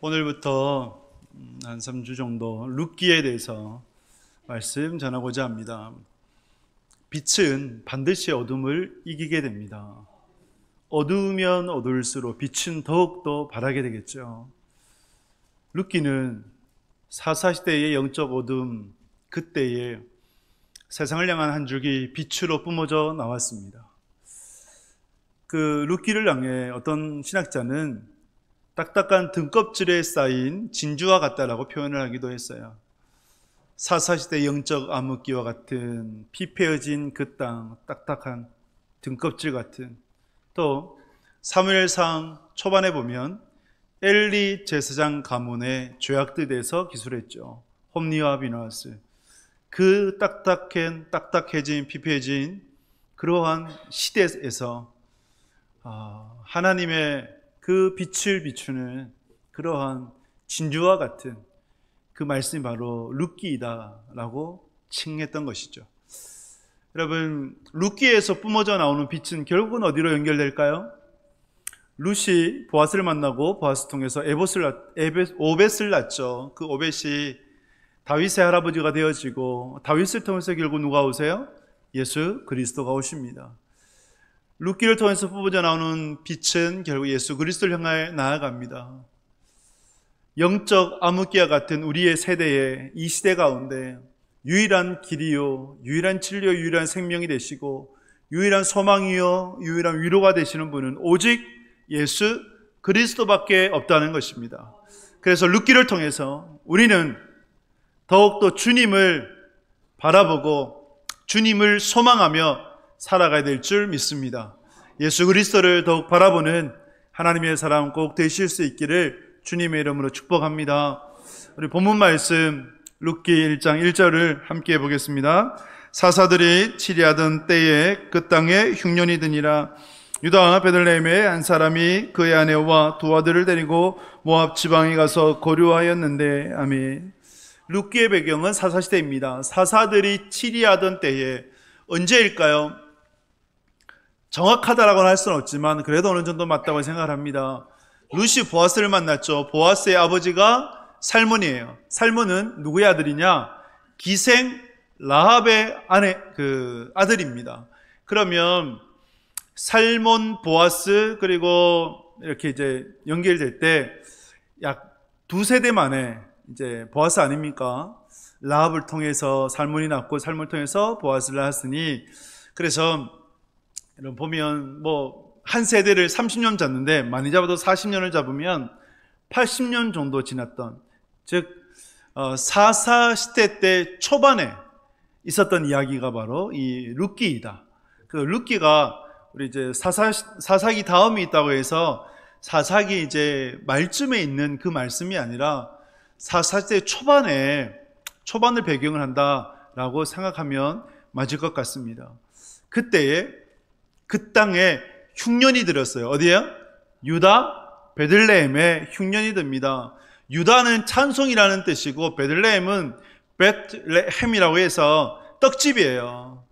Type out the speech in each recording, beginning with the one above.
오늘부터 한 3주 정도 룻기에 대해서 말씀 전하고자 합니다. 빛은 반드시 어둠을 이기게 됩니다. 어두우면 어두울수록 빛은 더욱더 바라게 되겠죠. 룻기는 사사시대의 영적 어둠, 그때에 세상을 향한 한 줄기 빛으로 뿜어져 나왔습니다. 그 룻기를 향해 어떤 신학자는 딱딱한 등껍질에 쌓인 진주와 같다라고 표현을 하기도 했어요. 사사시대 영적 암흑기와 같은 피폐해진 그 땅, 딱딱한 등껍질 같은. 또 사무엘상 초반에 보면 엘리 제사장 가문의 죄악들에서 기술했죠. 홈리와 비나스. 그 딱딱해진 피폐해진 그러한 시대에서 하나님의 그 빛을 비추는 그러한 진주와 같은 그 말씀이 바로 룻기이다라고 칭했던 것이죠. 여러분, 룻기에서 뿜어져 나오는 빛은 결국은 어디로 연결될까요? 룻이 보아스를 만나고 보아스 통해서 오벳을 낳죠. 그 오벳이 다윗의 할아버지가 되어지고 다윗을 통해서 결국 누가 오세요? 예수 그리스도가 오십니다. 룻기를 통해서 뿜어져 나오는 빛은 결국 예수 그리스도를 향해 나아갑니다. 영적 암흑기와 같은 우리의 세대에 이 시대 가운데 유일한 길이요, 유일한 진리요, 유일한 생명이 되시고 유일한 소망이요, 유일한 위로가 되시는 분은 오직 예수 그리스도밖에 없다는 것입니다. 그래서 룻기를 통해서 우리는 더욱더 주님을 바라보고 주님을 소망하며 살아가야 될 줄 믿습니다. 예수 그리스도를 더욱 바라보는 하나님의 사람 꼭 되실 수 있기를 주님의 이름으로 축복합니다. 우리 본문 말씀 룻기 1장 1절을 함께 보겠습니다. 사사들이 치리하던 때에 그 땅에 흉년이 드니라. 유다 베들레헴의 한 사람이 그의 아내와 두 아들을 데리고 모압 지방에 가서 거류하였는데. 아멘. 룻기의 배경은 사사시대입니다. 사사들이 치리하던 때에 언제일까요? 정확하다라고는 할 수는 없지만 그래도 어느 정도 맞다고 생각을 합니다. 룻이 보아스를 만났죠. 보아스의 아버지가 살몬이에요. 살몬은 누구의 아들이냐? 기생 라합의 아들입니다. 그러면 살몬, 보아스 그리고 이렇게 이제 연결될 때 약 두세대 만에 이제 보아스 아닙니까? 라합을 통해서 살몬이 낳고 살몬을 통해서 보아스를 낳았으니, 그래서 여러분 보면 한 세대를 30년 잡는데 많이 잡아도 40년을 잡으면 80년 정도 지났던, 즉 사사시대 때 초반에 있었던 이야기가 바로 이 룻기이다. 그 룻기가 우리 이제 사사기 다음이 있다고 해서 사사기 이제 말쯤에 있는 그 말씀이 아니라 사사시대 초반을 배경을 한다라고 생각하면 맞을 것 같습니다. 그때에 그 땅에 흉년이 들었어요. 어디에요? 유다 베들레헴에 흉년이 듭니다. 유다는 찬송이라는 뜻이고 베들레헴은 베틀레헴이라고 해서 떡집이에요.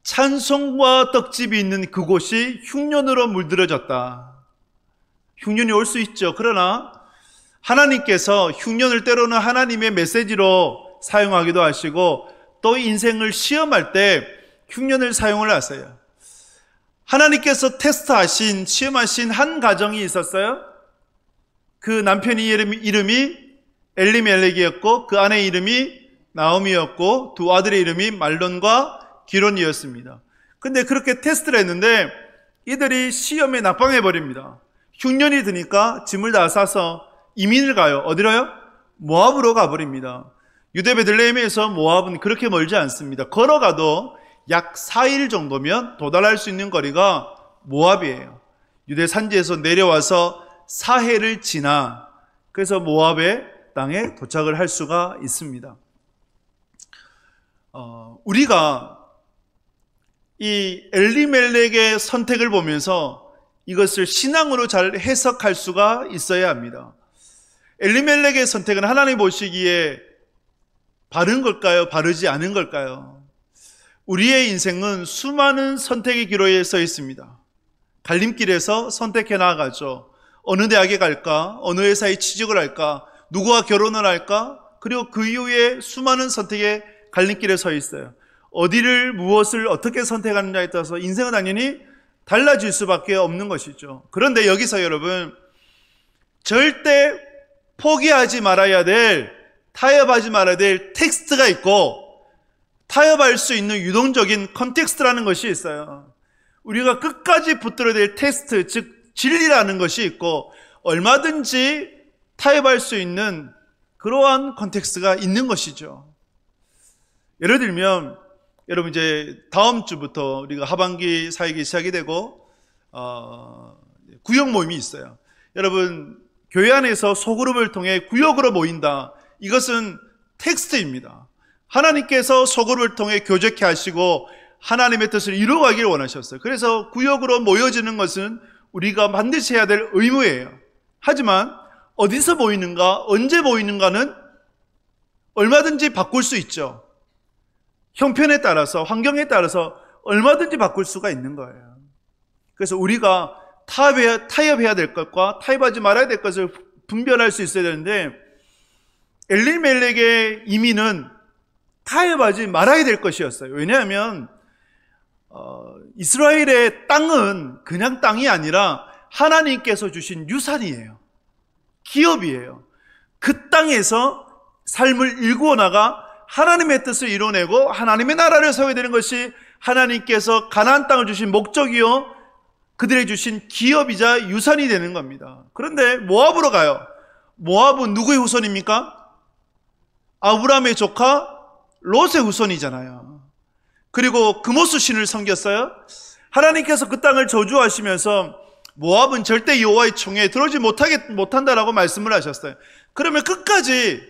찬송과 떡집이 있는 그곳이 흉년으로 물들어졌다. 흉년이 올 수 있죠. 그러나 하나님께서 흉년을 때로는 하나님의 메시지로 사용하기도 하시고 또 인생을 시험할 때 흉년을 사용을 하세요. 하나님께서 테스트하신, 시험하신 한 가정이 있었어요. 그 남편의 이름이 엘리멜렉이었고 그 아내의 이름이 나오미였고 두 아들의 이름이 말론과 기론이었습니다. 근데 그렇게 테스트를 했는데 이들이 시험에 낙방해버립니다. 흉년이 드니까 짐을 다 싸서 이민을 가요. 어디로요? 모압으로 가버립니다. 유대 베들레헴에서 모압은 그렇게 멀지 않습니다. 걸어가도 약 4일 정도면 도달할 수 있는 거리가 모압이에요. 유대 산지에서 내려와서 사해를 지나 그래서 모압의 땅에 도착을 할 수가 있습니다. 우리가 이 엘리멜렉의 선택을 보면서 이것을 신앙으로 잘 해석할 수가 있어야 합니다. 엘리멜렉의 선택은 하나님 보시기에 바른 걸까요? 바르지 않은 걸까요? 우리의 인생은 수많은 선택의 기로에 서 있습니다. 갈림길에서 선택해 나가죠. 어느 대학에 갈까? 어느 회사에 취직을 할까? 누구와 결혼을 할까? 그리고 그 이후에 수많은 선택의 갈림길에 서 있어요. 어디를 무엇을 어떻게 선택하느냐에 따라서 인생은 당연히 달라질 수밖에 없는 것이죠. 그런데 여기서 여러분, 절대 포기하지 말아야 될, 타협하지 말아야 될 텍스트가 있고 타협할 수 있는 유동적인 컨텍스트라는 것이 있어요. 우리가 끝까지 붙들어야 될 텍스트, 즉 진리라는 것이 있고 얼마든지 타협할 수 있는 그러한 컨텍스트가 있는 것이죠. 예를 들면 여러분 이제 다음 주부터 우리가 하반기 사역이 시작이 되고 구역 모임이 있어요. 여러분 교회 안에서 소그룹을 통해 구역으로 모인다. 이것은 텍스트입니다. 하나님께서 소그룹을 통해 교제케 하시고 하나님의 뜻을 이루어가기를 원하셨어요. 그래서 구역으로 모여지는 것은 우리가 반드시 해야 될 의무예요. 하지만 어디서 모이는가, 언제 모이는가는 얼마든지 바꿀 수 있죠. 형편에 따라서, 환경에 따라서 얼마든지 바꿀 수가 있는 거예요. 그래서 우리가 타협해야 될 것과 타협하지 말아야 될 것을 분별할 수 있어야 되는데 엘리멜렉의 이민은 타협하지 말아야 될 것이었어요. 왜냐하면 이스라엘의 땅은 그냥 땅이 아니라 하나님께서 주신 유산이에요. 기업이에요. 그 땅에서 삶을 일구어 나가 하나님의 뜻을 이뤄내고 하나님의 나라를 세워야 되는 것이 하나님께서 가나안 땅을 주신 목적이요 그들에게 주신 기업이자 유산이 되는 겁니다. 그런데 모압으로 가요. 모압은 누구의 후손입니까? 아브라함의 조카 롯의 후손이잖아요. 그리고 그모스 신을 섬겼어요. 하나님께서 그 땅을 저주하시면서 모압은 절대 여호와의 총에 들어오지 못한다라고 말씀을 하셨어요. 그러면 끝까지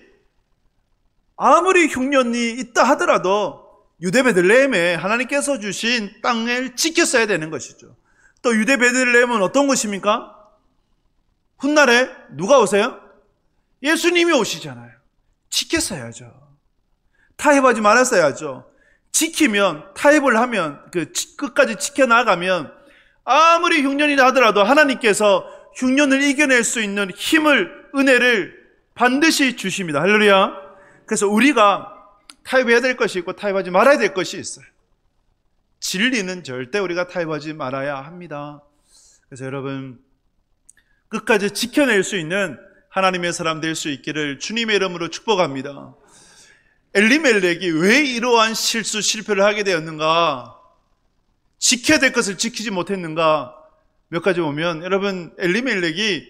아무리 흉년이 있다 하더라도 유대 베들레헴에 하나님께서 주신 땅을 지켰어야 되는 것이죠. 또 유대 베들레헴은 어떤 곳입니까? 훗날에 누가 오세요? 예수님이 오시잖아요. 지켰어야죠. 타협하지 말았어야죠. 지키면, 타협을 하면, 끝까지 지켜나가면 아무리 흉년이 나더라도 하나님께서 흉년을 이겨낼 수 있는 힘을, 은혜를 반드시 주십니다. 할렐루야. 그래서 우리가 타협해야 될 것이 있고 타협하지 말아야 될 것이 있어요. 진리는 절대 우리가 타협하지 말아야 합니다. 그래서 여러분 끝까지 지켜낼 수 있는 하나님의 사람 될 수 있기를 주님의 이름으로 축복합니다. 엘리멜렉이 왜 이러한 실패를 하게 되었는가? 지켜야 될 것을 지키지 못했는가? 몇 가지 보면 여러분 엘리멜렉이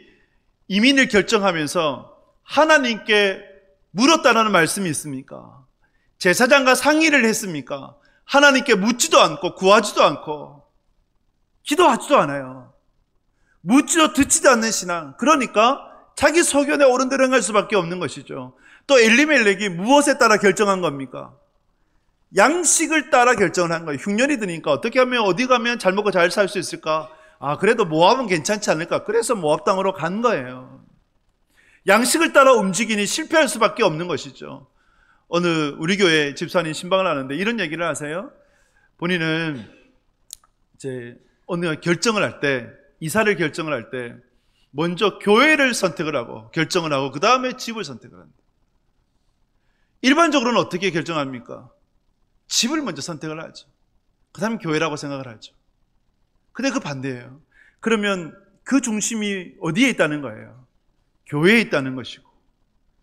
이민을 결정하면서 하나님께 물었다라는 말씀이 있습니까? 제사장과 상의를 했습니까? 하나님께 묻지도 않고 구하지도 않고 기도하지도 않아요. 묻지도 듣지도 않는 신앙. 그러니까 자기 소견에 옳은 대로 행할 수밖에 없는 것이죠. 또 엘리멜렉이 무엇에 따라 결정한 겁니까? 양식을 따라 결정을 한 거예요. 흉년이 드니까 어떻게 하면 어디 가면 잘 먹고 잘 살 수 있을까? 그래도 모압은 괜찮지 않을까? 그래서 모압 땅으로 간 거예요. 양식을 따라 움직이니 실패할 수밖에 없는 것이죠. 어느 우리 교회 집사님 신방을 하는데 이런 얘기를 하세요. 본인은 이제 어느 결정을 할 때, 이사를 결정을 할 때 먼저 교회를 선택을 하고 결정을 하고 그 다음에 집을 선택을 합니다. 일반적으로는 어떻게 결정합니까? 집을 먼저 선택을 하죠. 그 다음에 교회라고 생각을 하죠. 근데 그 반대예요. 그러면 그 중심이 어디에 있다는 거예요? 교회에 있다는 것이고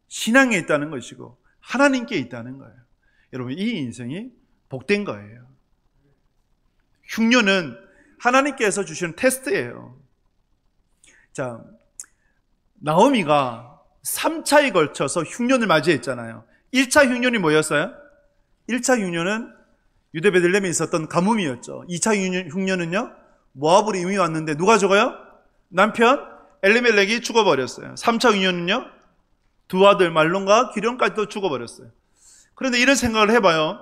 신앙에 있다는 것이고 하나님께 있다는 거예요. 여러분 이 인생이 복된 거예요. 흉년은 하나님께서 주시는 테스트예요. 자, 나오미가 3차에 걸쳐서 흉년을 맞이했잖아요. 1차 흉년이 뭐였어요? 1차 흉년은 유대 베들레헴에 있었던 가뭄이었죠. 2차 흉년은요? 모압으로 이미 왔는데 누가 죽어요? 남편 엘리멜렉이 죽어버렸어요. 3차 흉년은요? 두 아들 말론과 기련까지도 죽어버렸어요. 그런데 이런 생각을 해봐요.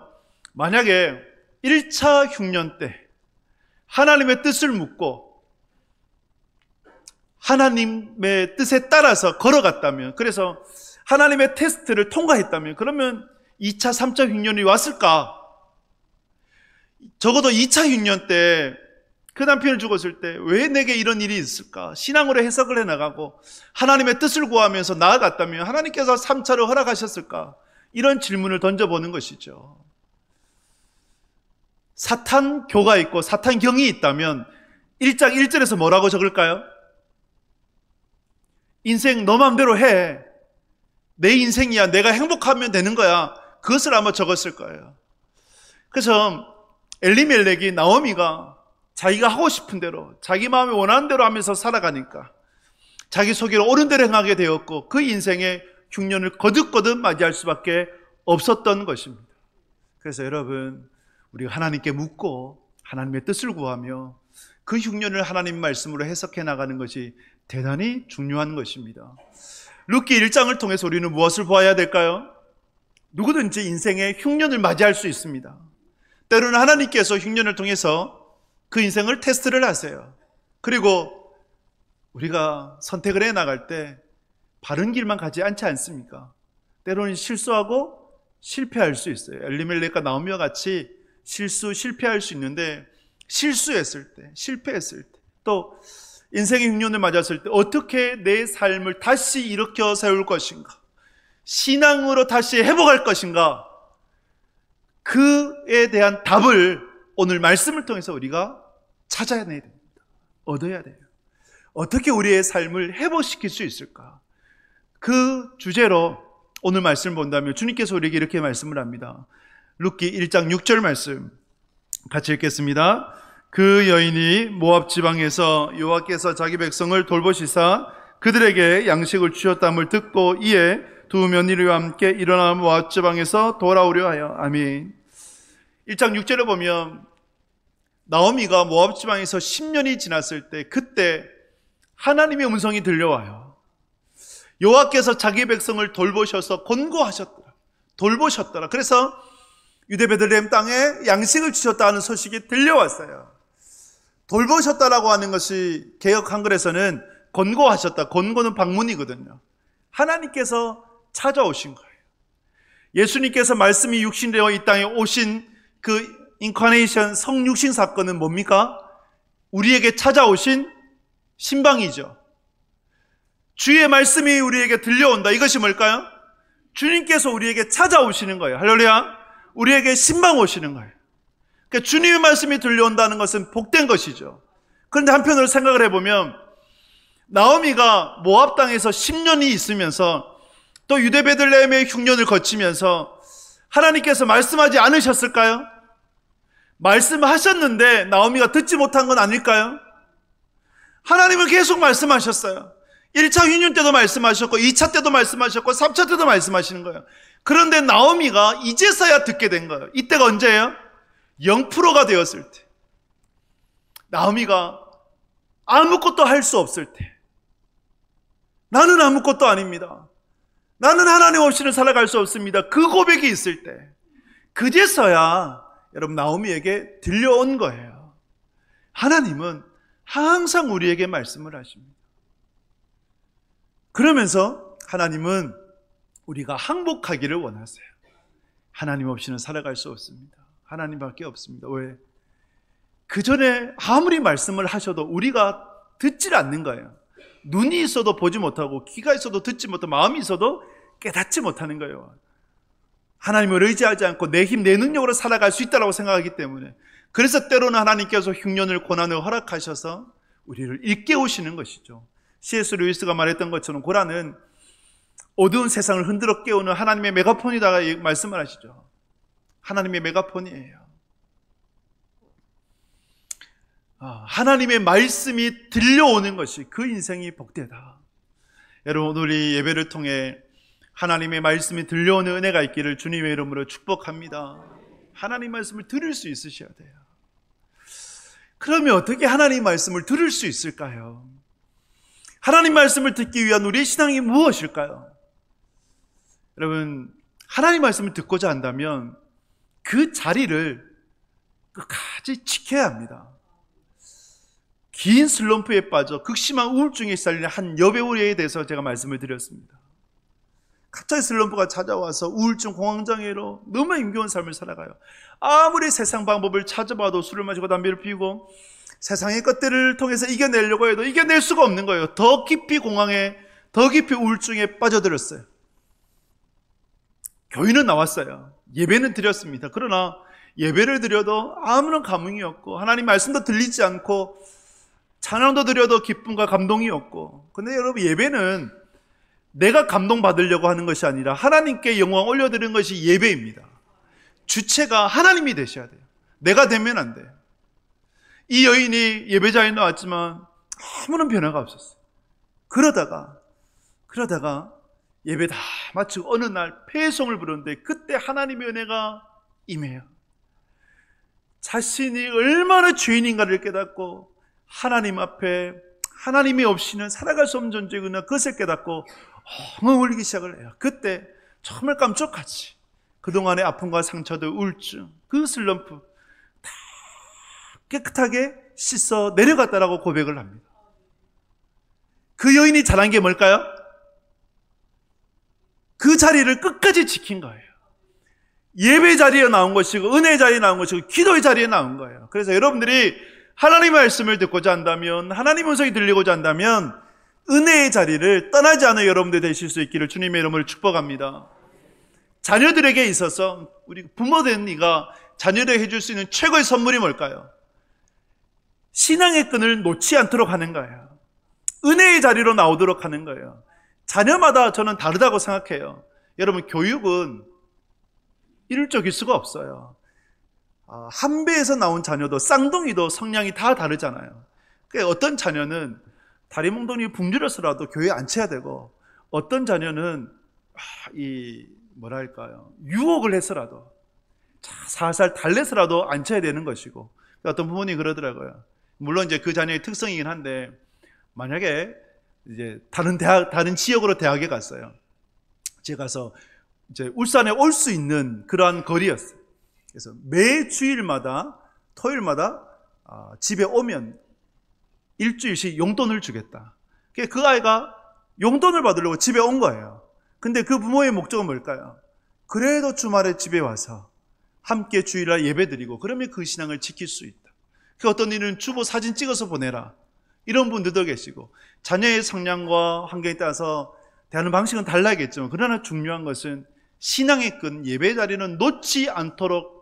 만약에 1차 흉년 때 하나님의 뜻을 묻고 하나님의 뜻에 따라서 걸어갔다면, 그래서 하나님의 테스트를 통과했다면, 그러면 2차, 3차 흉년이 왔을까? 적어도 2차 흉년 때 그 남편이 죽었을 때 왜 내게 이런 일이 있을까? 신앙으로 해석을 해나가고 하나님의 뜻을 구하면서 나아갔다면 하나님께서 3차를 허락하셨을까? 이런 질문을 던져보는 것이죠. 사탄교가 있고 사탄경이 있다면 1장 1절에서 뭐라고 적을까요? 인생 너 맘대로 해. 내 인생이야. 내가 행복하면 되는 거야. 그것을 아마 적었을 거예요. 그래서 엘리멜렉이 나오미가 자기가 하고 싶은 대로 자기 마음이 원하는 대로 하면서 살아가니까 자기 소개로 옳은 대로 행하게 되었고 그 인생의 흉년을 거듭거듭 맞이할 수밖에 없었던 것입니다. 그래서 여러분, 우리가 하나님께 묻고 하나님의 뜻을 구하며 그 흉년을 하나님 말씀으로 해석해 나가는 것이 대단히 중요한 것입니다. 룻기 1장을 통해서 우리는 무엇을 보아야 될까요? 누구든지 인생의 흉년을 맞이할 수 있습니다. 때로는 하나님께서 흉년을 통해서 그 인생을 테스트를 하세요. 그리고 우리가 선택을 해 나갈 때 바른 길만 가지 않지 않습니까? 때로는 실수하고 실패할 수 있어요. 엘리멜렉과 나오미와 같이 실패할 수 있는데 실수했을 때, 실패했을 때, 또 인생의 흉년을 맞았을 때 어떻게 내 삶을 다시 일으켜 세울 것인가? 신앙으로 다시 회복할 것인가? 그에 대한 답을 오늘 말씀을 통해서 우리가 찾아야 됩니다. 얻어야 돼요. 어떻게 우리의 삶을 회복시킬 수 있을까? 그 주제로 오늘 말씀을 본다면 주님께서 우리에게 이렇게 말씀을 합니다. 룻기 1장 6절 말씀 같이 읽겠습니다. 그 여인이 모압 지방에서 여호와께서 자기 백성을 돌보시사 그들에게 양식을 주셨다함을 듣고 이에 두 며느리와 함께 일어나 모압 지방에서 돌아오려 하여. 아멘. 1장 6절에 보면 나오미가 모압 지방에서 10년이 지났을 때 그때 하나님의 음성이 들려와요. 여호와께서 자기 백성을 돌보셔서 권고하셨더라. 돌보셨더라. 그래서 유대 베들레헴 땅에 양식을 주셨다는 소식이 들려왔어요. 돌보셨다라고 하는 것이 개역 한글에서는 권고하셨다. 권고는 방문이거든요. 하나님께서 찾아오신 거예요. 예수님께서 말씀이 육신되어 이 땅에 오신 그 인카네이션 성육신 사건은 뭡니까? 우리에게 찾아오신 신방이죠. 주의 말씀이 우리에게 들려온다. 이것이 뭘까요? 주님께서 우리에게 찾아오시는 거예요. 할렐루야. 우리에게 신방 오시는 거예요. 그러니까 주님의 말씀이 들려온다는 것은 복된 것이죠. 그런데 한편으로 생각을 해보면 나오미가 모압 땅에서 10년이 있으면서 또 유대 베들레헴의 흉년을 거치면서 하나님께서 말씀하지 않으셨을까요? 말씀하셨는데 나오미가 듣지 못한 건 아닐까요? 하나님은 계속 말씀하셨어요. 1차 흉년 때도 말씀하셨고 2차 때도 말씀하셨고 3차 때도 말씀하시는 거예요. 그런데 나오미가 이제서야 듣게 된 거예요. 이때가 언제예요? 0%가 되었을 때. 나오미가 아무것도 할 수 없을 때. 나는 아무것도 아닙니다. 나는 하나님 없이는 살아갈 수 없습니다. 그 고백이 있을 때. 그제서야 여러분 나오미에게 들려온 거예요. 하나님은 항상 우리에게 말씀을 하십니다. 그러면서 하나님은 우리가 항복하기를 원하세요. 하나님 없이는 살아갈 수 없습니다. 하나님밖에 없습니다. 왜? 그 전에 아무리 말씀을 하셔도 우리가 듣질 않는 거예요. 눈이 있어도 보지 못하고 귀가 있어도 듣지 못하고 마음이 있어도 깨닫지 못하는 거예요. 하나님을 의지하지 않고 내 힘, 내 능력으로 살아갈 수 있다고 생각하기 때문에. 그래서 때로는 하나님께서 흉년을 고난을 허락하셔서 우리를 일깨우시는 것이죠. C.S. 루이스가 말했던 것처럼 고난은 어두운 세상을 흔들어 깨우는 하나님의 메가폰이다 말씀을 하시죠. 하나님의 메가폰이에요. 하나님의 말씀이 들려오는 것이 그 인생이 복되다. 여러분, 우리 예배를 통해 하나님의 말씀이 들려오는 은혜가 있기를 주님의 이름으로 축복합니다. 하나님 말씀을 들을 수 있으셔야 돼요. 그러면 어떻게 하나님 말씀을 들을 수 있을까요? 하나님 말씀을 듣기 위한 우리의 신앙이 무엇일까요? 여러분, 하나님 말씀을 듣고자 한다면 그 자리를 끝까지 지켜야 합니다. 긴 슬럼프에 빠져 극심한 우울증에 시달리는 한 여배우에 대해서 제가 말씀을 드렸습니다. 갑자기 슬럼프가 찾아와서 우울증, 공황장애로 너무 힘겨운 삶을 살아가요. 아무리 세상 방법을 찾아봐도 술을 마시고 담배를 피우고 세상의 것들을 통해서 이겨내려고 해도 이겨낼 수가 없는 거예요. 더 깊이 공황에, 더 깊이 우울증에 빠져들었어요. 교회는 나왔어요. 예배는 드렸습니다. 그러나 예배를 드려도 아무런 감흥이 없고, 하나님 말씀도 들리지 않고, 찬양도 드려도 기쁨과 감동이 없고. 근데 여러분, 예배는 내가 감동받으려고 하는 것이 아니라 하나님께 영광 올려드리는 것이 예배입니다. 주체가 하나님이 되셔야 돼요. 내가 되면 안 돼요. 이 여인이 예배자에 나왔지만 아무런 변화가 없었어요. 그러다가 예배 다 마치고 어느 날 폐송을 부르는데 그때 하나님의 은혜가 임해요. 자신이 얼마나 죄인인가를 깨닫고 하나님 앞에 하나님이 없이는 살아갈 수 없는 존재구나, 그것을 깨닫고 엉엉 울기 시작을 해요. 그때 정말 깜짝같이 그동안의 아픔과 상처들, 우울증, 그 슬럼프 다 깨끗하게 씻어 내려갔다라고 고백을 합니다. 그 여인이 잘한 게 뭘까요? 그 자리를 끝까지 지킨 거예요. 예배 자리에 나온 것이고, 은혜 자리에 나온 것이고, 기도의 자리에 나온 거예요. 그래서 여러분들이 하나님의 말씀을 듣고자 한다면, 하나님의 음성이 들리고자 한다면 은혜의 자리를 떠나지 않은 여러분들 되실 수 있기를 주님의 이름으로 축복합니다. 자녀들에게 있어서 우리 부모된 이가 자녀들에게 해줄 수 있는 최고의 선물이 뭘까요? 신앙의 끈을 놓지 않도록 하는 거예요. 은혜의 자리로 나오도록 하는 거예요. 자녀마다 저는 다르다고 생각해요. 여러분, 교육은 일적일 수가 없어요. 한 배에서 나온 자녀도 쌍둥이도 성향이 다 다르잖아요. 그러니까 어떤 자녀는 다리 몽둥이 붕질러서라도 교회에 앉혀야 되고, 어떤 자녀는 유혹을 해서라도 살살 달래서라도 앉혀야 되는 것이고, 어떤 부모님이 그러더라고요. 물론 이제 그 자녀의 특성이긴 한데, 만약에 이제 다른 지역으로 대학에 갔어요. 제가 가서 이제 울산에 올 수 있는 그러한 거리였어요. 그래서 매 주일마다 토요일마다 집에 오면 일주일씩 용돈을 주겠다. 그 아이가 용돈을 받으려고 집에 온 거예요. 근데 그 부모의 목적은 뭘까요? 그래도 주말에 집에 와서 함께 주일날 예배드리고, 그러면 그 신앙을 지킬 수 있다. 그 어떤 이는 주보 사진 찍어서 보내라, 이런 분들도 계시고, 자녀의 성향과 환경에 따라서 대하는 방식은 달라야겠지만, 그러나 중요한 것은 신앙의 끈, 예배 자리는 놓지 않도록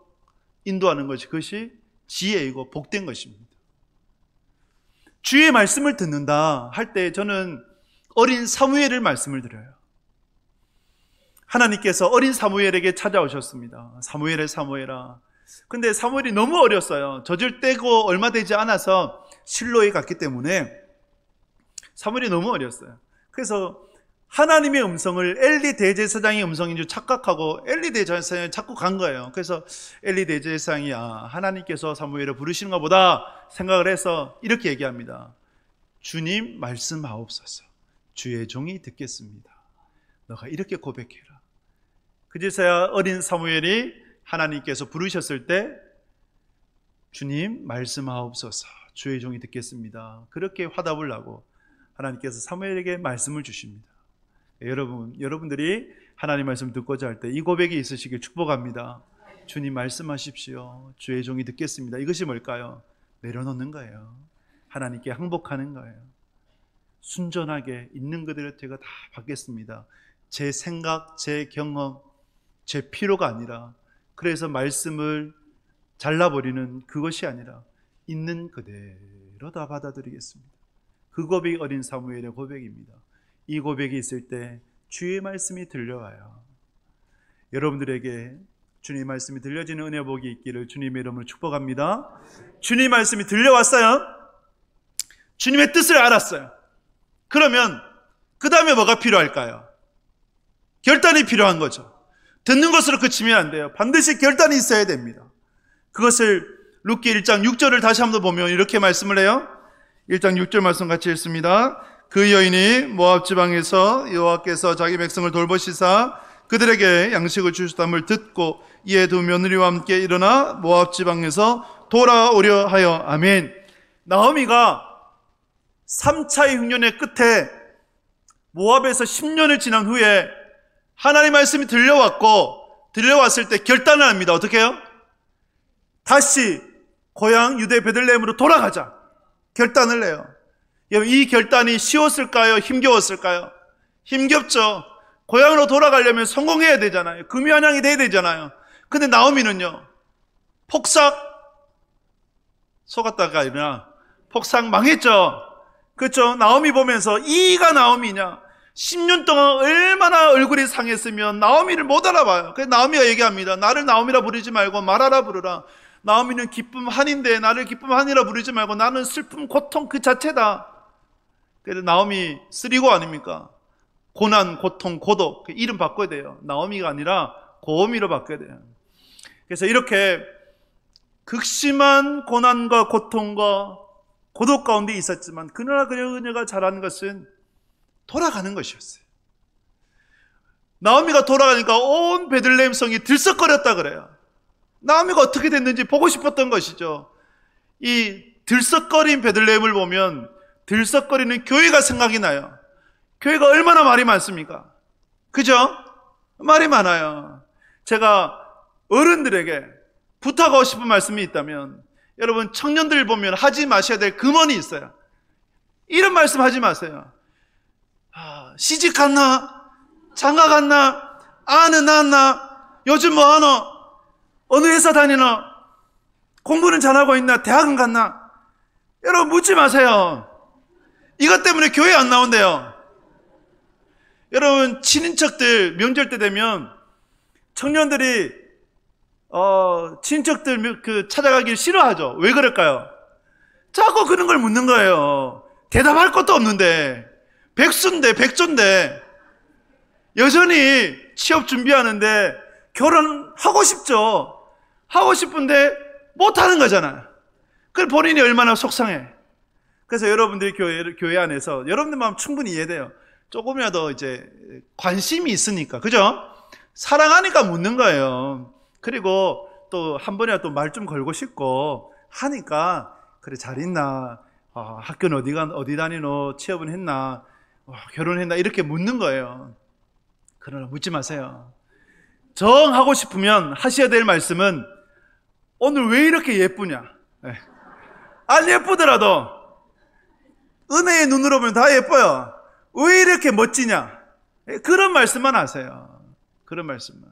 인도하는 것이, 그것이 지혜이고 복된 것입니다. 주의 말씀을 듣는다 할 때 저는 어린 사무엘을 말씀을 드려요. 하나님께서 어린 사무엘에게 찾아오셨습니다. 사무엘아. 근데 사무엘이 너무 어렸어요. 젖을 떼고 얼마 되지 않아서 실로에 갔기 때문에 사무엘이 너무 어렸어요. 그래서 하나님의 음성을 엘리 대제사장의 음성인 줄 착각하고 엘리 대제사장이 자꾸 간 거예요. 그래서 엘리 대제사장이 하나님께서 사무엘을 부르시는가 보다 생각을 해서 이렇게 얘기합니다. 주님 말씀하옵소서. 주의 종이 듣겠습니다. 너가 이렇게 고백해라. 그제서야 어린 사무엘이 하나님께서 부르셨을 때 주님 말씀하옵소서. 주의 종이 듣겠습니다. 그렇게 화답을 하고 하나님께서 사무엘에게 말씀을 주십니다. 여러분들이 하나님 말씀 듣고자 할 때 이 고백이 있으시길 축복합니다. 주님 말씀하십시오. 주의 종이 듣겠습니다. 이것이 뭘까요? 내려놓는 거예요. 하나님께 항복하는 거예요. 순전하게 있는 그대로 제가 다 받겠습니다. 제 생각, 제 경험, 제 필요가 아니라, 그래서 말씀을 잘라버리는 그것이 아니라 있는 그대로 다 받아들이겠습니다. 그 고백이 어린 사무엘의 고백입니다. 이 고백이 있을 때 주의 말씀이 들려와요. 여러분들에게 주님의 말씀이 들려지는 은혜 복이 있기를 주님의 이름으로 축복합니다. 주님의 말씀이 들려왔어요. 주님의 뜻을 알았어요. 그러면 그 다음에 뭐가 필요할까요? 결단이 필요한 거죠. 듣는 것으로 그치면 안 돼요. 반드시 결단이 있어야 됩니다. 그것을 룻기 1장 6절을 다시 한번 보면 이렇게 말씀을 해요. 1장 6절 말씀 같이 읽습니다. 그 여인이 모압 지방에서 여호와께서 자기 백성을 돌보시사 그들에게 양식을 주셨음을 듣고 이에 두 며느리와 함께 일어나 모압 지방에서 돌아오려 하여. 아멘. 나오미가 3차의 흉년의 끝에 모압에서 10년을 지난 후에 하나님의 말씀이 들려왔을 때 결단을 합니다. 어떻게 해요? 다시 고향 유대 베들레헴으로 돌아가자. 결단을 해요. 이 결단이 쉬웠을까요? 힘겨웠을까요? 힘겹죠. 고향으로 돌아가려면 성공해야 되잖아요. 금유한양이 돼야 되잖아요. 근데 나오미는요, 폭삭 속았다가 아니라 폭삭 망했죠. 그렇죠? 나오미 보면서 이가 나오미냐? 10년 동안 얼마나 얼굴이 상했으면 나오미를 못 알아봐요. 그래서 나오미가 얘기합니다. 나를 나오미라 부르지 말고 마라라 부르라. 나오미는 기쁨 한인데 나를 기쁨 한이라 부르지 말고 나는 슬픔 고통 그 자체다. 그래서 나오미 쓰리고 아닙니까? 고난, 고통, 고독 이름 바꿔야 돼요. 나오미가 아니라 고오미로 바꿔야 돼요. 그래서 이렇게 극심한 고난과 고통과 고독 가운데 있었지만 그러나 그녀가 잘하는 것은 돌아가는 것이었어요. 나오미가 돌아가니까 온 베들레헴 성이 들썩거렸다 그래요. 나오미가 어떻게 됐는지 보고 싶었던 것이죠. 이 들썩거린 베들레헴을 보면 들썩거리는 교회가 생각이 나요. 교회가 얼마나 말이 많습니까? 그죠? 말이 많아요. 제가 어른들에게 부탁하고 싶은 말씀이 있다면, 여러분 청년들 보면 하지 마셔야 될 금원이 있어요. 이런 말씀 하지 마세요. 시집 갔나? 장가 갔나? 아는 낳았나? 요즘 뭐 하노? 어느 회사 다니노? 공부는 잘하고 있나? 대학은 갔나? 여러분 묻지 마세요. 이것 때문에 교회 안 나온대요. 여러분 친인척들 명절 때 되면 청년들이 친척들 찾아가길 싫어하죠. 왜 그럴까요? 자꾸 그런 걸 묻는 거예요. 대답할 것도 없는데, 백수인데 백조인데 여전히 취업 준비하는데 결혼하고 싶죠. 하고 싶은데 못하는 거잖아요. 그걸 본인이 얼마나 속상해. 그래서 여러분들이 교회 안에서 여러분들 마음 충분히 이해돼요. 조금이라도 이제 관심이 있으니까, 그죠? 사랑하니까 묻는 거예요. 그리고 또 한 번이라도 말 좀 걸고 싶고 하니까, 그래 잘 있나? 학교는 어디 다니노? 취업은 했나? 결혼했나? 이렇게 묻는 거예요. 그러나 묻지 마세요. 정 하고 싶으면 하셔야 될 말씀은 오늘 왜 이렇게 예쁘냐? 네. 안 예쁘더라도 은혜의 눈으로 보면 다 예뻐요. 왜 이렇게 멋지냐? 그런 말씀만 하세요. 그런 말씀만.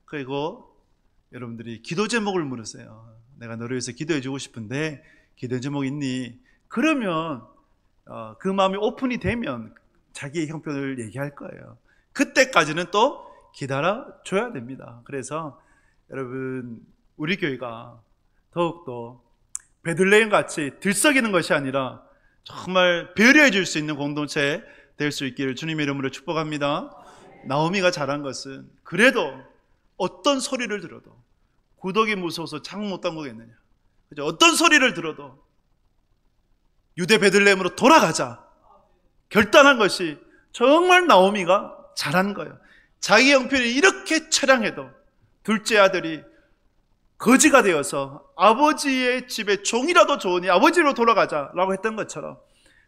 그리고 여러분들이 기도 제목을 물으세요. 내가 너를 위해서 기도해 주고 싶은데 기도 제목 있니? 그러면 그 마음이 오픈이 되면 자기의 형편을 얘기할 거예요. 그때까지는 또 기다려 줘야 됩니다. 그래서 여러분 우리 교회가 더욱더 베들레헴 같이 들썩이는 것이 아니라 정말 배려해 줄 수 있는 공동체 될 수 있기를 주님의 이름으로 축복합니다. 나오미가 잘한 것은 그래도 어떤 소리를 들어도, 구덕이 무서워서 창 못 담그겠느냐, 그죠? 어떤 소리를 들어도 유대 베들레헴으로 돌아가자 결단한 것이 정말 나오미가 잘한 거예요. 자기 형편이 이렇게 처량해도 둘째 아들이 거지가 되어서 아버지의 집에 종이라도 좋으니 아버지로 돌아가자라고 했던 것처럼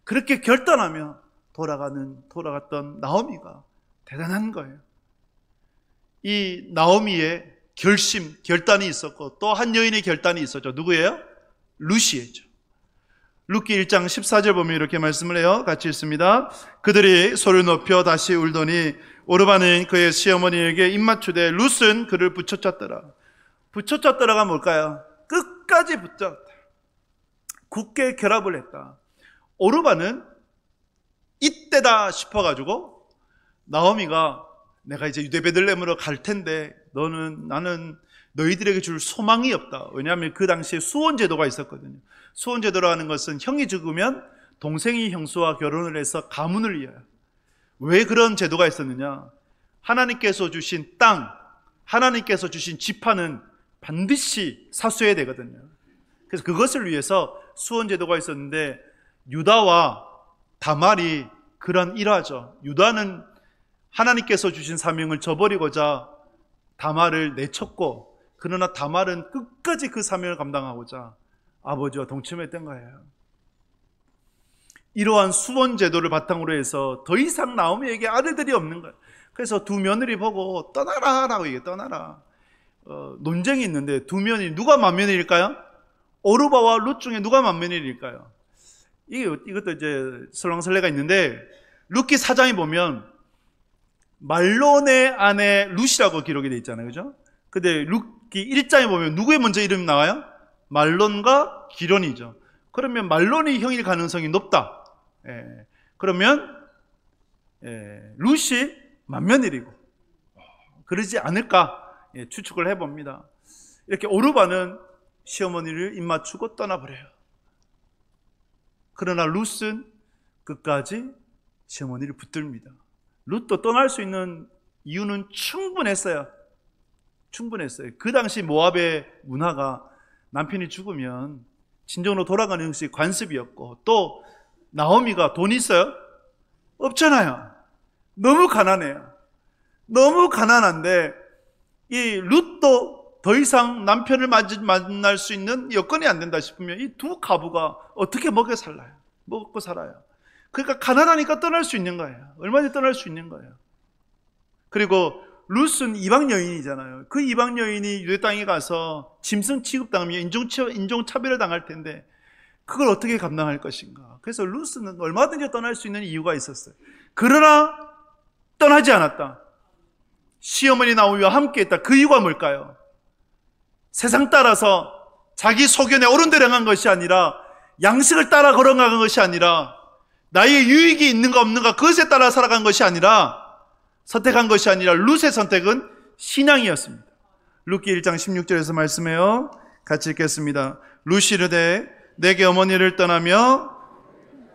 그렇게 결단하며 돌아갔던 나오미가 대단한 거예요. 이 나오미의 결단이 있었고 또 한 여인의 결단이 있었죠. 누구예요? 루시예죠. 룻기 1장 14절 보면 이렇게 말씀을 해요. 같이 읽습니다. 그들이 소리를 높여 다시 울더니 오르바는 그의 시어머니에게 입맞추되 룻은 그를 붙여쳤더라. 붙여쳤더라가 뭘까요? 끝까지 붙잡았다. 굳게 결합을 했다. 오르바는 이때다 싶어가지고 나오미가 내가 이제 유대 베들레헴으로 갈 텐데 나는 너희들에게 줄 소망이 없다. 왜냐하면 그 당시에 수혼제도가 있었거든요. 수혼제도라고 하는 것은 형이 죽으면 동생이 형수와 결혼을 해서 가문을 이어요. 왜 그런 제도가 있었느냐? 하나님께서 주신 땅, 하나님께서 주신 지파는 반드시 사수해야 되거든요. 그래서 그것을 위해서 수혼제도가 있었는데 유다와 다말이 그런 일화죠. 유다는 하나님께서 주신 사명을 저버리고자 다말을 내쳤고, 그러나 다말은 끝까지 그 사명을 감당하고자 아버지와 동침했던 거예요. 이러한 수원 제도를 바탕으로 해서 더 이상 나오미에게 아들들이 없는 거예요. 그래서 두 며느리 보고 떠나라라고 얘기해요. 떠나라. 논쟁이 있는데 두 며느리 누가 맏며느리일까요? 오르바와 룻 중에 누가 맏며느리일까요? 이것도 이제 설왕설래가 있는데, 룻기 4장에 보면 말론의 아내 룻이라고 기록이 되어 있잖아요. 그죠? 근데 룻기 1장에 보면 누구의 먼저 이름이 나와요? 말론과 기론이죠. 그러면 말론이 형일 가능성이 높다. 그러면 룻이 맏며느리고 그러지 않을까 추측을 해봅니다. 이렇게 오르바는 시어머니를 입맞추고 떠나버려요. 그러나 룻은 끝까지 시어머니를 붙듭니다. 룻도 떠날 수 있는 이유는 충분했어요. 그 당시 모압의 문화가 남편이 죽으면 진정으로 돌아가는 것이 관습이었고, 또 나오미가 돈 있어요? 없잖아요. 너무 가난해요. 너무 가난한데 이 룻도 더 이상 남편을 만날 수 있는 여건이 안 된다 싶으면 이 두 가부가 어떻게 먹고 살아요. 그러니까 가난하니까 떠날 수 있는 거예요. 얼마든지 떠날 수 있는 거예요. 그리고 룻은 이방 여인이잖아요. 그 이방 여인이 유대 땅에 가서 짐승 취급당하며 인종차별을 당할 텐데 그걸 어떻게 감당할 것인가. 그래서 룻은 얼마든지 떠날 수 있는 이유가 있었어요. 그러나 떠나지 않았다. 시어머니 나오미와 함께했다. 그 이유가 뭘까요? 세상 따라서 자기 소견에 오른대령한 것이 아니라, 양식을 따라 걸어간 것이 아니라, 나의 유익이 있는가 없는가 그것에 따라 살아간 것이 아니라, 선택한 것이 아니라 룻의 선택은 신앙이었습니다. 룻기 1장 16절에서 말씀해요. 같이 읽겠습니다. 룻이 이르되 내게 어머니를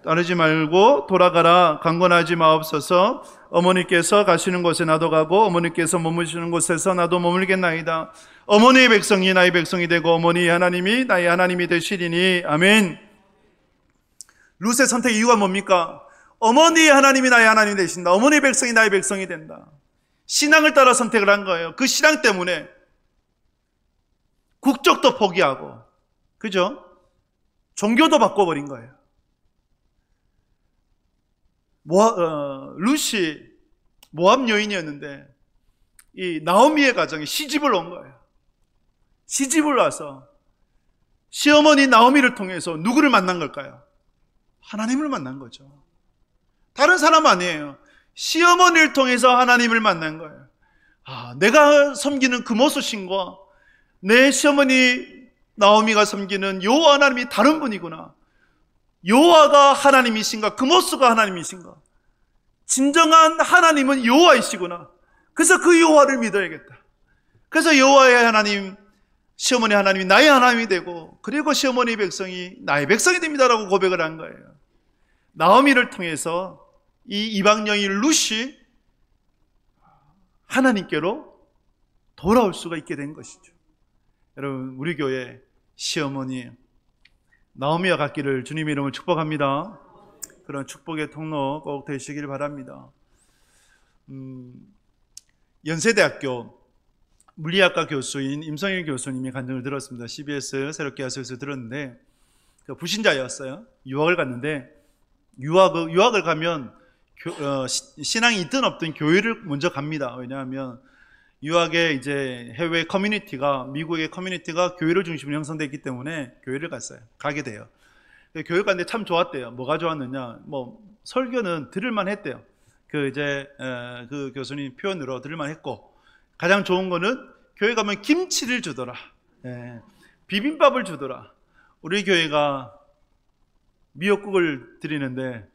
따르지 말고 돌아가라. 강권하지 마옵소서. 어머니께서 가시는 곳에 나도 가고 어머니께서 머무시는 곳에서 나도 머물겠나이다. 어머니의 백성이 나의 백성이 되고 어머니의 하나님이 나의 하나님이 되시리니. 아멘. 룻의 선택 이유가 뭡니까? 어머니의 하나님이 나의 하나님이 되신다. 어머니의 백성이 나의 백성이 된다. 신앙을 따라 선택을 한 거예요. 그 신앙 때문에 국적도 포기하고, 그죠? 종교도 바꿔버린 거예요. 룻이 모압 여인이었는데 이 나오미의 가정에 시집을 온 거예요. 시집을 와서 시어머니 나오미를 통해서 누구를 만난 걸까요? 하나님을 만난 거죠. 다른 사람 아니에요. 시어머니를 통해서 하나님을 만난 거예요. 내가 섬기는 금오수 신과 내 시어머니 나오미가 섬기는 여호와 하나님이 다른 분이구나. 여호와가 하나님이신가, 금오수가 하나님이신가. 진정한 하나님은 여호와이시구나. 그래서 그 여호와를 믿어야겠다. 그래서 여호와의 하나님, 시어머니 하나님이 나의 하나님이 되고, 그리고 시어머니 백성이 나의 백성이 됩니다라고 고백을 한 거예요. 나오미를 통해서 이 이방 여인 룻이 하나님께로 돌아올 수가 있게 된 것이죠. 여러분, 우리 교회 시어머니 나오미와 같기를 주님의 이름으로 축복합니다. 그런 축복의 통로 꼭 되시길 바랍니다. 연세대학교 물리학과 교수인 임성일 교수님이 간증을 들었습니다. CBS 새롭게 하소서 들었는데, 불신자였어요. 유학을 갔는데, 유학을 가면 신앙이 있든 없든 교회를 먼저 갑니다. 왜냐하면 유학의 이제 해외 커뮤니티가, 미국의 커뮤니티가 교회를 중심으로 형성되기 때문에 교회를 가게 돼요. 교회 갔는데 참 좋았대요. 뭐가 좋았느냐? 설교는 들을만 했대요. 그 교수님 표현으로 들을만 했고, 가장 좋은 거는 교회 가면 김치를 주더라. 비빔밥을 주더라. 우리 교회가 미역국을 드리는데,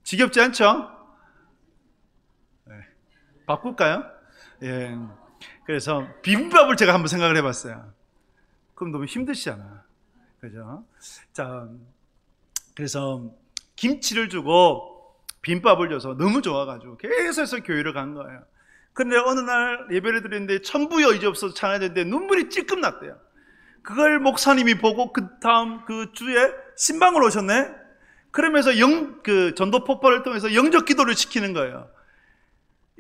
지겹지 않죠? 바꿀까요? 그래서 비빔밥을 제가 한번 생각을 해봤어요. 그럼 너무 힘드시잖아. 그죠? 자, 그래서 김치를 주고 비빔밥을 줘서 너무 좋아가지고 계속해서 교회를 간 거예요. 그런데 어느 날 예배를 드렸는데 천부여 이제 없어서 찬양했는데 눈물이 찔끔 났대요. 그걸 목사님이 보고 그 다음 그 주에 신방을 오셨네? 그러면서 전도 폭발을 통해서 영적 기도를 시키는 거예요.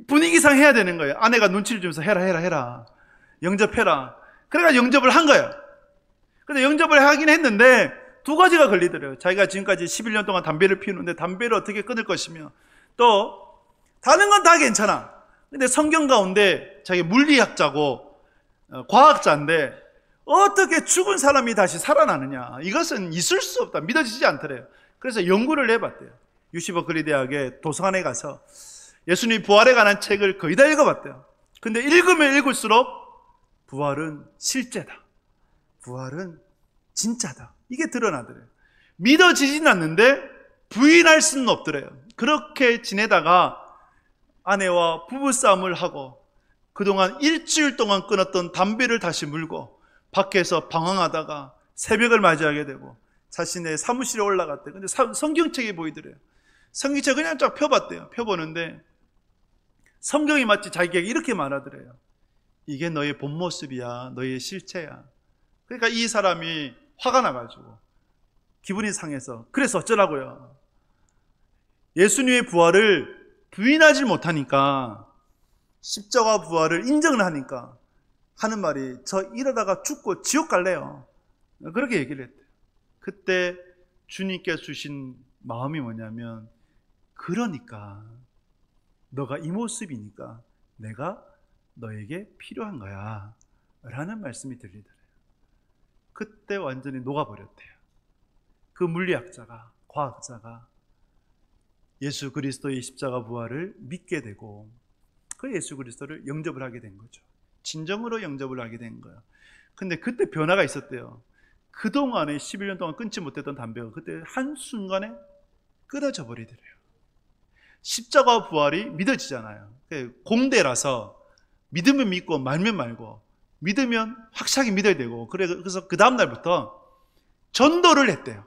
분위기상 해야 되는 거예요. 아내가 눈치를 주면서 해라. 영접해라. 그래가지고 영접을 한 거예요. 근데 영접을 하긴 했는데 두 가지가 걸리더래요. 자기가 지금까지 11년 동안 담배를 피우는데 담배를 어떻게 끊을 것이며, 또 다른 건 다 괜찮아. 근데 성경 가운데 자기 물리학자고 과학자인데 어떻게 죽은 사람이 다시 살아나느냐? 이것은 있을 수 없다. 믿어지지 않더래요. 그래서 연구를 해봤대요. UC 버클리 대학의 도서관에 가서 예수님 부활에 관한 책을 거의 다 읽어봤대요. 근데 읽으면 읽을수록 부활은 실제다. 부활은 진짜다. 이게 드러나더래요. 믿어지진 않는데 부인할 수는 없더래요. 그렇게 지내다가 아내와 부부싸움을 하고 그동안 일주일 동안 끊었던 담배를 다시 물고 밖에서 방황하다가 새벽을 맞이하게 되고 자신의 사무실에 올라갔대요. 근데 성경책이 보이더래요. 성경책 그냥 쫙 펴봤대요. 펴보는데 성경이 마치 자기에게 이렇게 말하더래요. 이게 너의 본 모습이야. 너의 실체야. 그러니까 이 사람이 화가 나가지고 기분이 상해서 그래서 어쩌라고요. 예수님의 부활을 부인하지 못하니까 십자가 부활을 인정을 하니까 하는 말이 저 이러다가 죽고 지옥 갈래요. 그렇게 얘기를 했대요. 그때 주님께서 주신 마음이 뭐냐면 그러니까 너가 이 모습이니까 내가 너에게 필요한 거야 라는 말씀이 들리더래요. 그때 완전히 녹아버렸대요. 그 물리학자가, 과학자가 예수 그리스도의 십자가 부활을 믿게 되고 그 예수 그리스도를 영접을 하게 된 거죠. 진정으로 영접을 하게 된 거예요. 근데 그때 변화가 있었대요. 그동안에 11년 동안 끊지 못했던 담배가 그때 한순간에 끊어져 버리더래요. 십자가 부활이 믿어지잖아요. 공대라서 믿으면 믿고 말면 말고 믿으면 확실하게 믿어야 되고 그래서 그 다음날부터 전도를 했대요.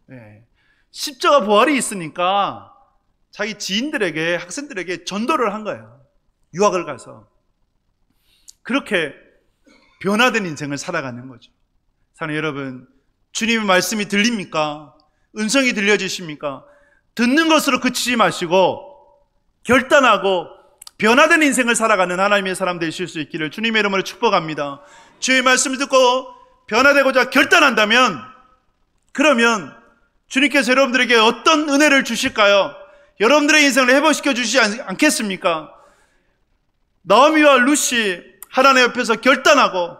네. 십자가 부활이 있으니까 자기 지인들에게 학생들에게 전도를 한 거예요. 유학을 가서 그렇게 변화된 인생을 살아가는 거죠. 사랑하는 여러분, 주님의 말씀이 들립니까? 음성이 들려지십니까? 듣는 것으로 그치지 마시고 결단하고 변화된 인생을 살아가는 하나님의 사람 되실 수 있기를 주님의 이름으로 축복합니다. 주의 말씀을 듣고 변화되고자 결단한다면 그러면 주님께서 여러분들에게 어떤 은혜를 주실까요? 여러분들의 인생을 회복시켜 주시지 않겠습니까? 나오미와 룻이 하나님 옆에서 결단하고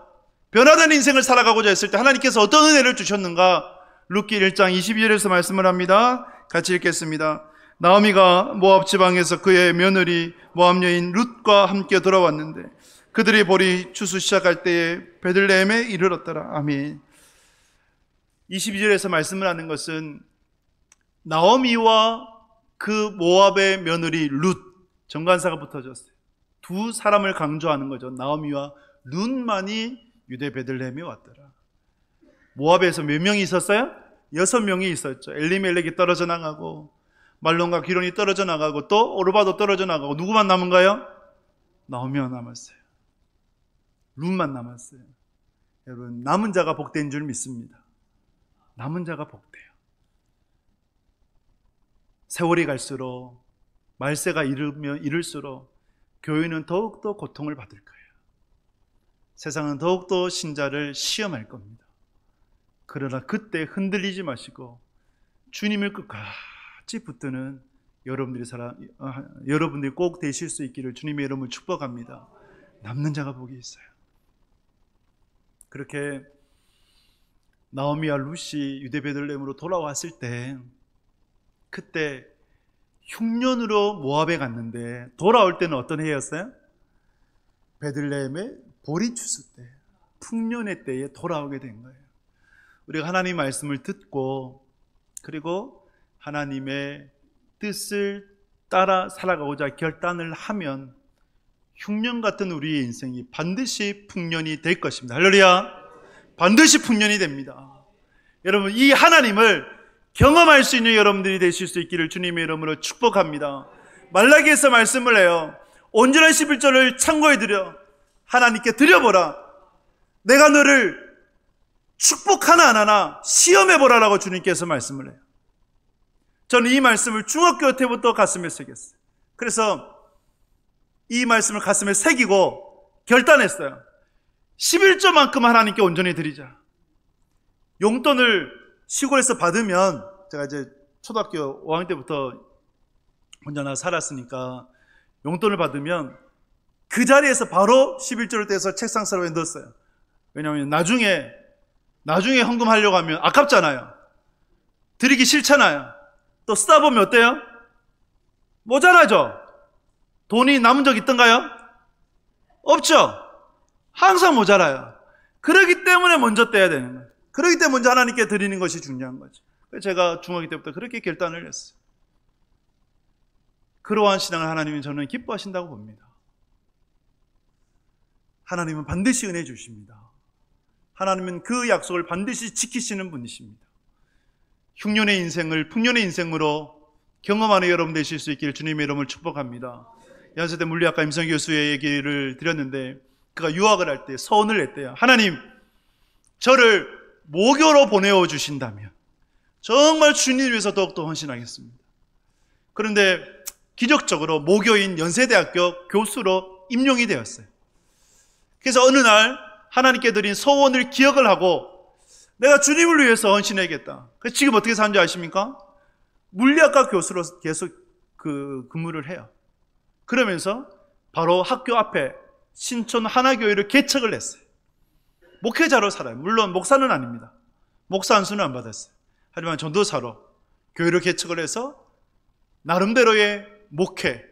변화된 인생을 살아가고자 했을 때 하나님께서 어떤 은혜를 주셨는가? 룻기 1장 22절에서 말씀을 합니다. 같이 읽겠습니다. 나오미가 모압 지방에서 그의 며느리 모압 여인 룻과 함께 돌아왔는데 그들이 보리 추수 시작할 때에 베들레헴에 이르렀더라. 아멘. 22절에서 말씀을 하는 것은 나오미와 그 모압의 며느리 룻, 정관사가 붙어졌어요. 두 사람을 강조하는 거죠. 나오미와 룻만이 유대 베들레헴에 왔더라. 모압에서 몇 명이 있었어요? 6명이 있었죠. 엘리멜렉이 떨어져 나가고 말론과 기론이 떨어져 나가고 또 오르바도 떨어져 나가고 누구만 남은가요? 나오미가 남았어요. 룻만 남았어요. 여러분, 남은 자가 복된 줄 믿습니다. 남은 자가 복돼요. 세월이 갈수록 말세가 이르면 이를수록 교회는 더욱더 고통을 받을 거예요. 세상은 더욱더 신자를 시험할 겁니다. 그러나 그때 흔들리지 마시고 주님을 끝까지 붙드는 여러분들이 꼭 되실 수 있기를 주님의 이름을 축복합니다. 남는 자가 복이 있어요. 그렇게 나오미와 룻이 유대 베들레헴으로 돌아왔을 때 그때 흉년으로 모압에 갔는데 돌아올 때는 어떤 해였어요? 베들레헴의 보리 추수 때, 풍년의 때에 돌아오게 된 거예요. 우리가 하나님의 말씀을 듣고 그리고 하나님의 뜻을 따라 살아가고자 결단을 하면 흉년 같은 우리의 인생이 반드시 풍년이 될 것입니다. 할렐루야! 반드시 풍년이 됩니다. 여러분, 이 하나님을 경험할 수 있는 여러분들이 되실 수 있기를 주님의 이름으로 축복합니다. 말라기에서 말씀을 해요. 온전한 11조를 창고에 들여 하나님께 드려보라. 내가 너를 축복하나 안 하나 시험해보라라고 주님께서 말씀을 해요. 저는 이 말씀을 중학교 때부터 가슴에 새겼어요. 그래서 이 말씀을 가슴에 새기고 결단했어요. 11조만큼 하나님께 온전히 드리자. 용돈을 시골에서 받으면, 제가 이제 초등학교 5학년 때부터 혼자 나 살았으니까 용돈을 받으면 그 자리에서 바로 11조를 떼서 책상 서랍에 넣었어요. 왜냐하면 나중에 헌금하려고 하면 아깝잖아요. 드리기 싫잖아요. 또 쓰다 보면 어때요? 모자라죠? 돈이 남은 적 있던가요? 없죠? 항상 모자라요. 그렇기 때문에 먼저 떼야 되는 거예요. 그렇기 때문에 먼저 하나님께 드리는 것이 중요한 거죠. 제가 중학교 때부터 그렇게 결단을 했어요. 그러한 신앙을 하나님은 저는 기뻐하신다고 봅니다. 하나님은 반드시 은혜 주십니다. 하나님은 그 약속을 반드시 지키시는 분이십니다. 흉년의 인생을 풍년의 인생으로 경험하는 여러분 되실 수 있기를 주님의 이름을 축복합니다. 연세대 물리학과 임성 교수의 얘기를 드렸는데 그가 유학을 할 때 서원을 했대요. 하나님, 저를 모교로 보내어 주신다면 정말 주님 위해서 더욱더 헌신하겠습니다. 그런데 기적적으로 모교인 연세대학교 교수로 임용이 되었어요. 그래서 어느 날 하나님께 드린 소원을 기억을 하고 내가 주님을 위해서 헌신해야겠다. 그래서 지금 어떻게 사는지 아십니까? 물리학과 교수로 계속 근무를 해요. 그러면서 바로 학교 앞에 신촌 하나교회를 개척을 했어요. 목회자로 살아요. 물론 목사는 아닙니다. 목사 안수는 안 받았어요. 하지만 전도사로 교회를 개척을 해서 나름대로의 목회,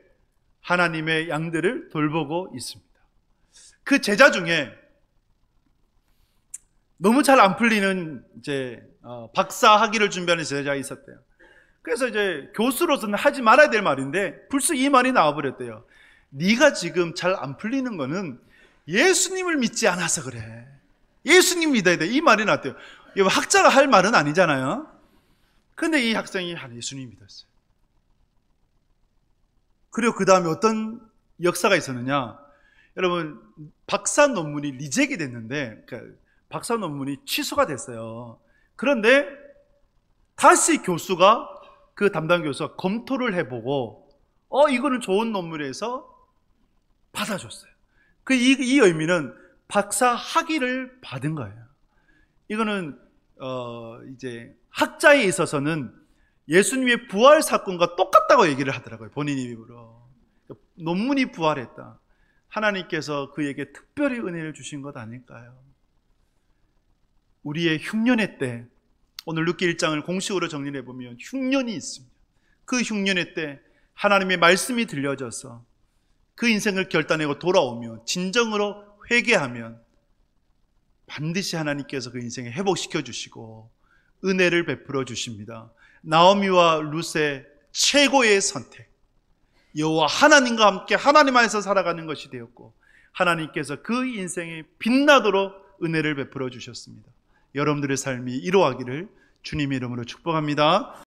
하나님의 양들을 돌보고 있습니다. 그 제자 중에 너무 잘 안 풀리는 박사 학위를 준비하는 제자가 있었대요. 그래서 교수로서는 하지 말아야 될 말인데 불쑥 이 말이 나와버렸대요. 네가 지금 잘 안 풀리는 거는 예수님을 믿지 않아서 그래. 예수님 믿어야 돼. 이 말이 나왔대요. 학자가 할 말은 아니잖아요. 근데 이 학생이 예수님 믿었어요. 그리고 그 다음에 어떤 역사가 있었느냐. 여러분, 박사 논문이 리젝이 됐는데, 박사 논문이 취소가 됐어요. 그런데 다시 그 담당 교수가 검토를 해보고, 이거는 좋은 논문에서 받아줬어요. 이 의미는 박사 학위를 받은 거예요. 이거는, 학자에 있어서는 예수님의 부활 사건과 똑같다고 얘기를 하더라고요. 본인 입으로. 논문이 부활했다. 하나님께서 그에게 특별히 은혜를 주신 것 아닐까요? 우리의 흉년의 때, 오늘 룻기 1장을 공식으로 정리해 보면 흉년이 있습니다. 그 흉년의 때 하나님의 말씀이 들려져서 그 인생을 결단하고 돌아오며 진정으로 회개하면 반드시 하나님께서 그 인생을 회복시켜 주시고 은혜를 베풀어 주십니다. 나오미와 룻의 최고의 선택, 여호와 하나님과 함께 하나님 안에서 살아가는 것이 되었고 하나님께서 그 인생에 빛나도록 은혜를 베풀어 주셨습니다. 여러분들의 삶이 이루어가기를 주님의 이름으로 축복합니다.